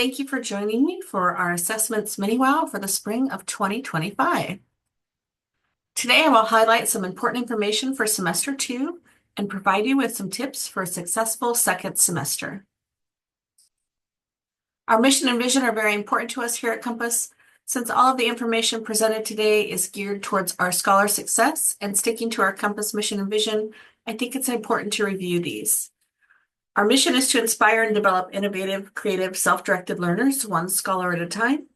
thank you for joining me for our assessments Mini-WoW for the spring of 2025. Today I will highlight some important information for semester 2 and provide you with some tips for a successful second semester. Our mission and vision are very important to us here at Compass. Since all of the information presented today is geared towards our scholar success and sticking to our Compass mission and vision, I think it's important to review these. Our mission is to inspire and develop innovative, creative, self-directed learners, one scholar at a time.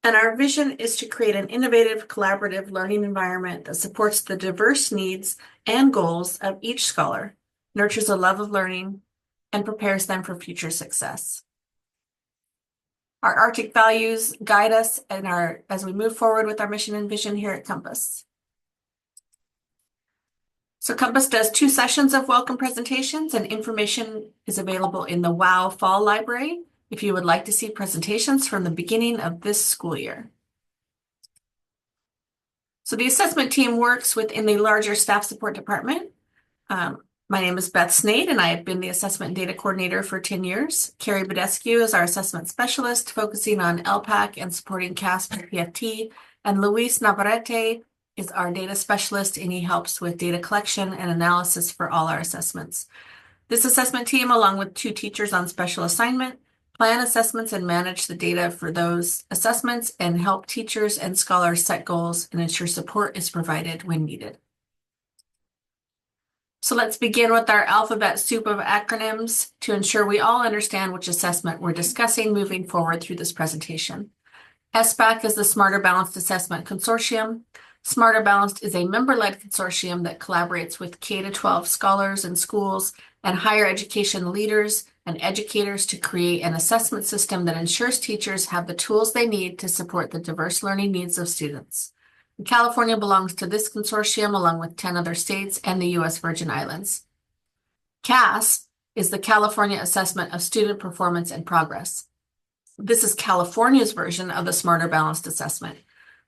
And our vision is to create an innovative, collaborative learning environment that supports the diverse needs and goals of each scholar, nurtures a love of learning, and prepares them for future success. Our Arctic values guide us as we move forward with our mission and vision here at Compass. So Compass does 2 sessions of welcome presentations, and information is available in the WOW Fall Library if you would like to see presentations from the beginning of this school year. So the assessment team works within the larger staff support department. My name is Beth Snade, and I have been the assessment and data coordinator for 10 years. Carrie Badescu is our assessment specialist, focusing on LPAC and supporting CASP and PFT, and Luis Navarrete is our data specialist, and he helps with data collection and analysis for all our assessments. This assessment team, along with 2 teachers on special assignment, plan assessments and manage the data for those assessments and help teachers and scholars set goals and ensure support is provided when needed. So let's begin with our alphabet soup of acronyms to ensure we all understand which assessment we're discussing moving forward through this presentation. SBAC is the Smarter Balanced Assessment Consortium. Smarter Balanced is a member-led consortium that collaborates with K-12 scholars and schools and higher education leaders and educators to create an assessment system that ensures teachers have the tools they need to support the diverse learning needs of students. California belongs to this consortium along with 10 other states and the U.S. Virgin Islands. CASP is the California Assessment of Student Performance and Progress. This is California's version of the Smarter Balanced Assessment.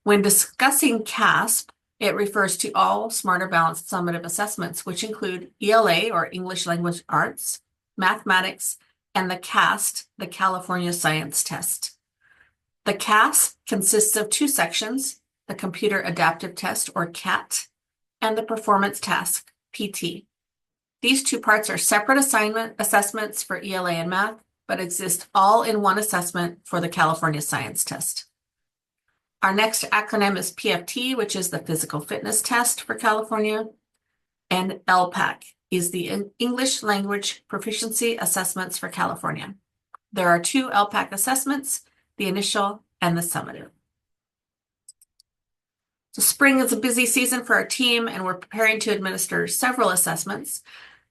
When discussing CASP, it refers to all Smarter Balanced summative assessments, which include ELA, or English Language Arts, mathematics, and the CAST, the California Science Test. The CASP consists of 2 sections, the Computer Adaptive Test, or CAT, and the Performance Task, PT. These 2 parts are separate assessments for ELA and math, but exist all in one assessment for the California Science Test. Our next acronym is PFT, which is the Physical Fitness Test for California, and LPAC is the English Language Proficiency Assessments for California. There are 2 LPAC assessments, the initial and the summative. So spring is a busy season for our team, and we're preparing to administer several assessments.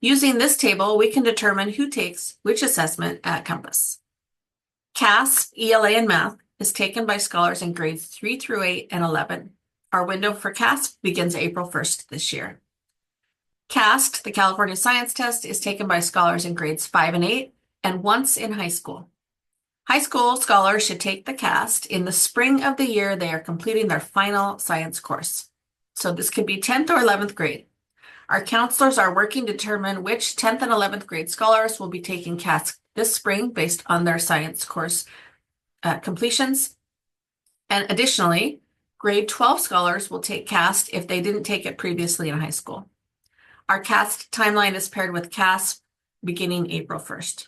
Using this table, we can determine who takes which assessment at Compass. CASP, ELA, and math is taken by scholars in grades 3 through 8 and 11. Our window for CASP begins April 1st this year. CAST, the California Science Test, is taken by scholars in grades 5 and 8 and once in high school. High school scholars should take the CAST in the spring of the year they are completing their final science course. So this could be 10th or 11th grade. Our counselors are working to determine which 10th and 11th grade scholars will be taking CAST this spring based on their science course completions. And additionally, grade 12 scholars will take CAST if they didn't take it previously in high school. Our CAST timeline is paired with CASP beginning April 1st.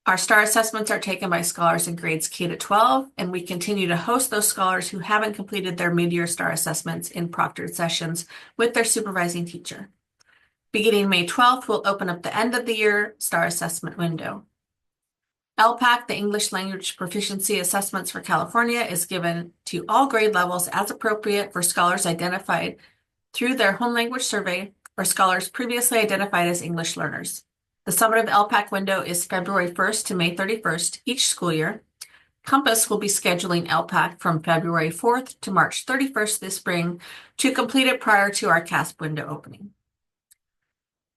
Our STAR assessments are taken by scholars in grades K to 12, and we continue to host those scholars who haven't completed their mid-year STAR assessments in proctored sessions with their supervising teacher. Beginning May 12th, we'll open up the end of the year STAR assessment window. LPAC, the English Language Proficiency Assessments for California, is given to all grade levels as appropriate for scholars identified through their home language survey or scholars previously identified as English learners. The summative LPAC window is February 1st to May 31st each school year. Compass will be scheduling LPAC from February 4th to March 31st this spring to complete it prior to our CASP window opening.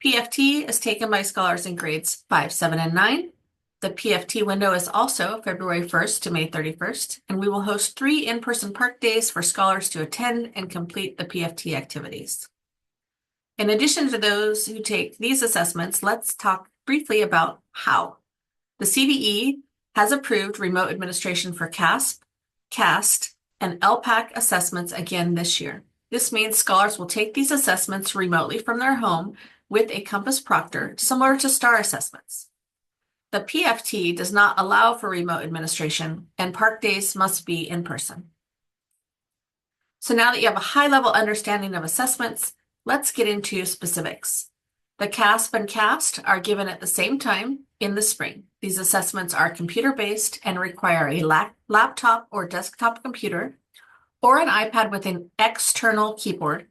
PFT is taken by scholars in grades 5, 7, and 9. The PFT window is also February 1st to May 31st, and we will host 3 in-person park days for scholars to attend and complete the PFT activities. In addition to those who take these assessments, let's talk briefly about how. The CDE has approved remote administration for CASP, CAST, and LPAC assessments again this year. This means scholars will take these assessments remotely from their home with a Compass proctor, similar to STAR assessments. The PFT does not allow for remote administration, and park days must be in person. So now that you have a high-level understanding of assessments, let's get into specifics. The CASP and CAST are given at the same time in the spring. These assessments are computer-based and require a laptop or desktop computer or an iPad with an external keyboard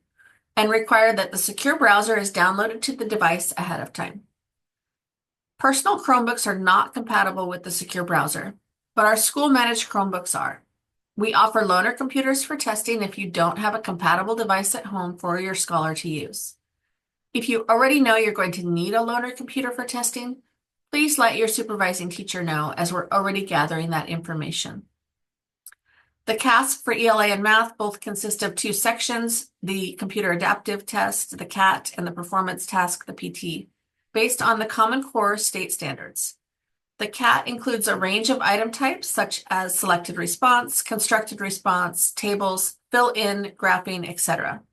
and require that the secure browser is downloaded to the device ahead of time. Personal Chromebooks are not compatible with the secure browser, but our school-managed Chromebooks are. We offer loaner computers for testing if you don't have a compatible device at home for your scholar to use. If you already know you're going to need a loaner computer for testing, please let your supervising teacher know, as we're already gathering that information. The CASP for ELA and math both consist of two sections, the computer adaptive test, the CAT, and the performance task, the PT, based on the Common Core state standards. The CAT includes a range of item types such as selected response, constructed response, tables, fill-in, graphing, etc.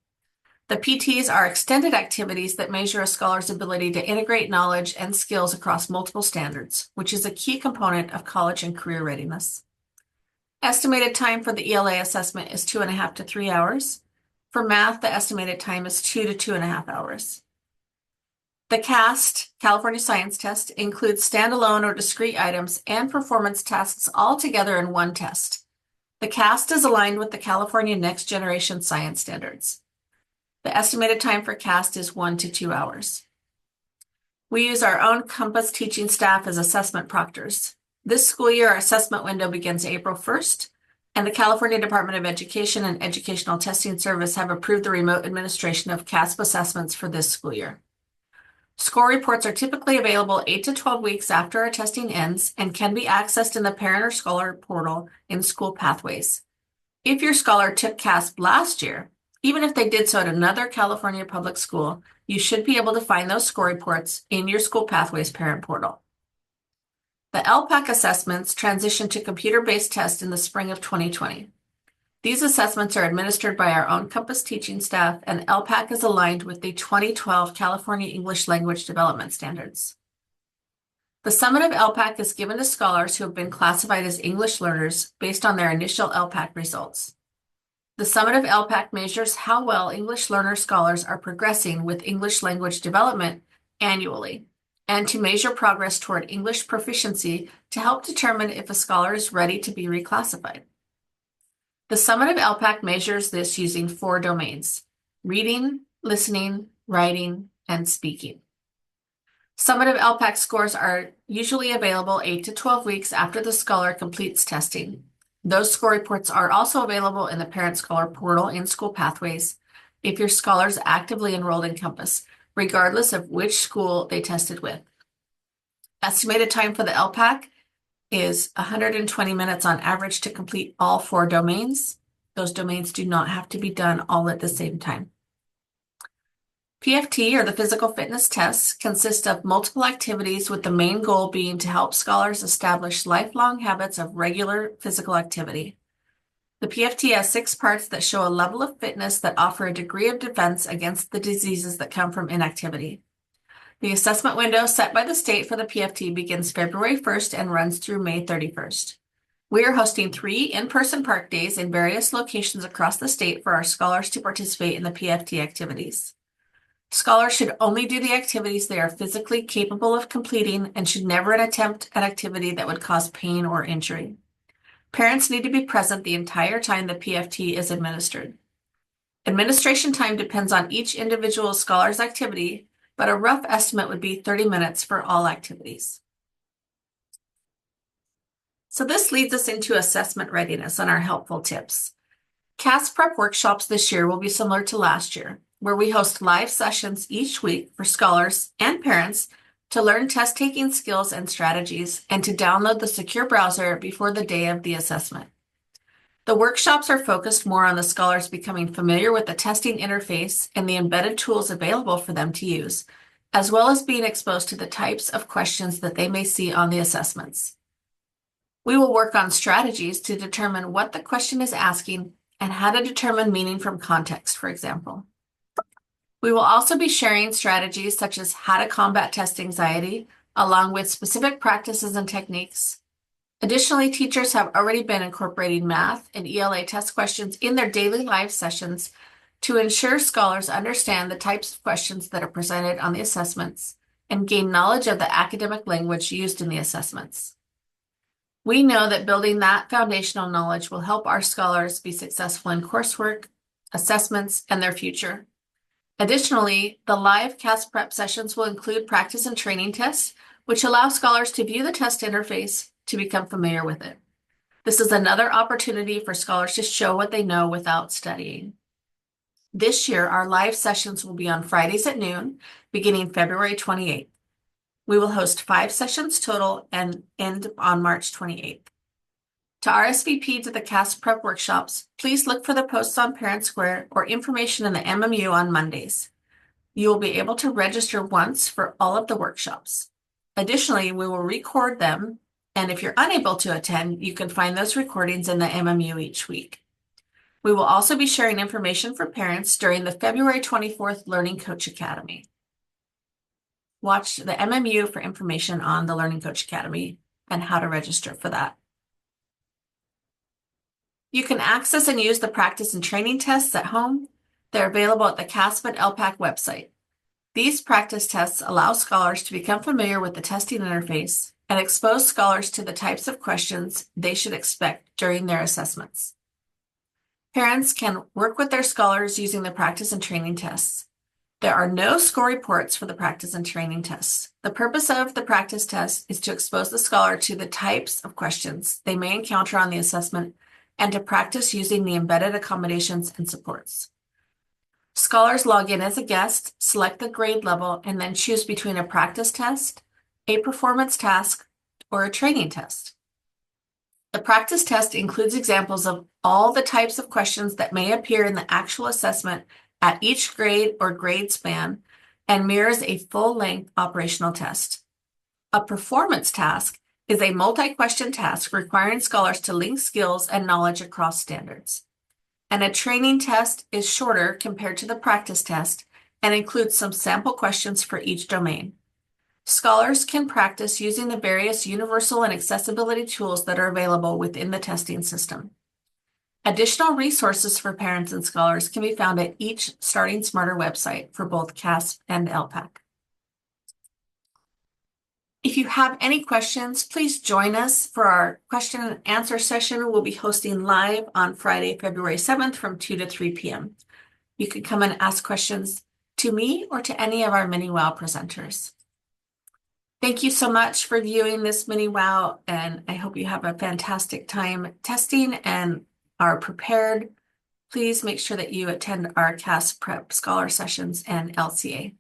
The PTs are extended activities that measure a scholar's ability to integrate knowledge and skills across multiple standards, which is a key component of college and career readiness. Estimated time for the ELA assessment is 2.5 to 3 hours. For math, the estimated time is 2 to 2.5 hours. The CAST, California Science Test, includes standalone or discrete items and performance tasks all together in one test. The CAST is aligned with the California Next Generation Science Standards. The estimated time for CAST is 1 to 2 hours. We use our own Compass teaching staff as assessment proctors. This school year, our assessment window begins April 1st, and the California Department of Education and Educational Testing Service have approved the remote administration of CASP assessments for this school year. Score reports are typically available 8 to 12 weeks after our testing ends and can be accessed in the parent or scholar portal in school pathways. If your scholar took CASP last year, even if they did so at another California public school, you should be able to find those score reports in your school pathways parent portal. The LPAC assessments transitioned to computer-based tests in the spring of 2020. These assessments are administered by our own Compass teaching staff, and LPAC is aligned with the 2012 California English Language Development Standards. The summative LPAC is given to scholars who have been classified as English learners based on their initial LPAC results. The summative LPAC measures how well English learner scholars are progressing with English language development annually, and to measure progress toward English proficiency to help determine if a scholar is ready to be reclassified. The summative LPAC measures this using 4 domains: reading, listening, writing, and speaking. Summative LPAC scores are usually available 8 to 12 weeks after the scholar completes testing. Those score reports are also available in the Parent Scholar portal in school pathways if your scholar is actively enrolled in Compass, regardless of which school they tested with. Estimated time for the LPAC is 120 minutes on average to complete all 4 domains. Those domains do not have to be done all at the same time. PFT, or the physical fitness tests, consist of multiple activities with the main goal being to help scholars establish lifelong habits of regular physical activity. The PFT has 6 parts that show a level of fitness that offer a degree of defense against the diseases that come from inactivity. The assessment window set by the state for the PFT begins February 1st and runs through May 31st. We are hosting 3 in-person park days in various locations across the state for our scholars to participate in the PFT activities. Scholars should only do the activities they are physically capable of completing and should never attempt an activity that would cause pain or injury. Parents need to be present the entire time the PFT is administered. Administration time depends on each individual scholar's activity, but a rough estimate would be 30 minutes for all activities. So this leads us into assessment readiness and our helpful tips. CAS prep workshops this year will be similar to last year, where we host live sessions each week for scholars and parents to learn test-taking skills and strategies and to download the secure browser before the day of the assessment. The workshops are focused more on the scholars becoming familiar with the testing interface and the embedded tools available for them to use, as well as being exposed to the types of questions that they may see on the assessments. We will work on strategies to determine what the question is asking and how to determine meaning from context, for example. We will also be sharing strategies such as how to combat test anxiety, along with specific practices and techniques. Additionally, teachers have already been incorporating math and ELA test questions in their daily live sessions to ensure scholars understand the types of questions that are presented on the assessments and gain knowledge of the academic language used in the assessments. We know that building that foundational knowledge will help our scholars be successful in coursework, assessments, and their future. Additionally, the live CAS prep sessions will include practice and training tests, which allow scholars to view the test interface to become familiar with it. This is another opportunity for scholars to show what they know without studying. This year, our live sessions will be on Fridays at noon, beginning February 28th. We will host 5 sessions total and end on March 28th. To RSVP to the CAS prep workshops, please look for the posts on Parent Square or information in the MMU on Mondays. You will be able to register once for all of the workshops. Additionally, we will record them, and if you're unable to attend, you can find those recordings in the MMU each week. We will also be sharing information for parents during the February 24th Learning Coach Academy. Watch the MMU for information on the Learning Coach Academy and how to register for that. You can access and use the practice and training tests at home. They're available at the CASP and LPAC website. These practice tests allow scholars to become familiar with the testing interface and expose scholars to the types of questions they should expect during their assessments. Parents can work with their scholars using the practice and training tests. There are no score reports for the practice and training tests. The purpose of the practice test is to expose the scholar to the types of questions they may encounter on the assessment and to practice using the embedded accommodations and supports. Scholars log in as a guest, select the grade level, and then choose between a practice test, a performance task, or a training test. The practice test includes examples of all the types of questions that may appear in the actual assessment at each grade or grade span and mirrors a full-length operational test. A performance task is a multi-question task requiring scholars to link skills and knowledge across standards. And a training test is shorter compared to the practice test and includes some sample questions for each domain. Scholars can practice using the various universal and accessibility tools that are available within the testing system. Additional resources for parents and scholars can be found at each Starting Smarter website for both CASP and LPAC. If you have any questions, please join us for our question and answer session. We'll be hosting live on Friday, February 7th from 2 to 3 p.m. You can come and ask questions to me or to any of our Mini-WoW presenters. Thank you so much for viewing this Mini-WoW, and I hope you have a fantastic time testing and are prepared. Please make sure that you attend our CAS Prep Scholar Sessions and LCA.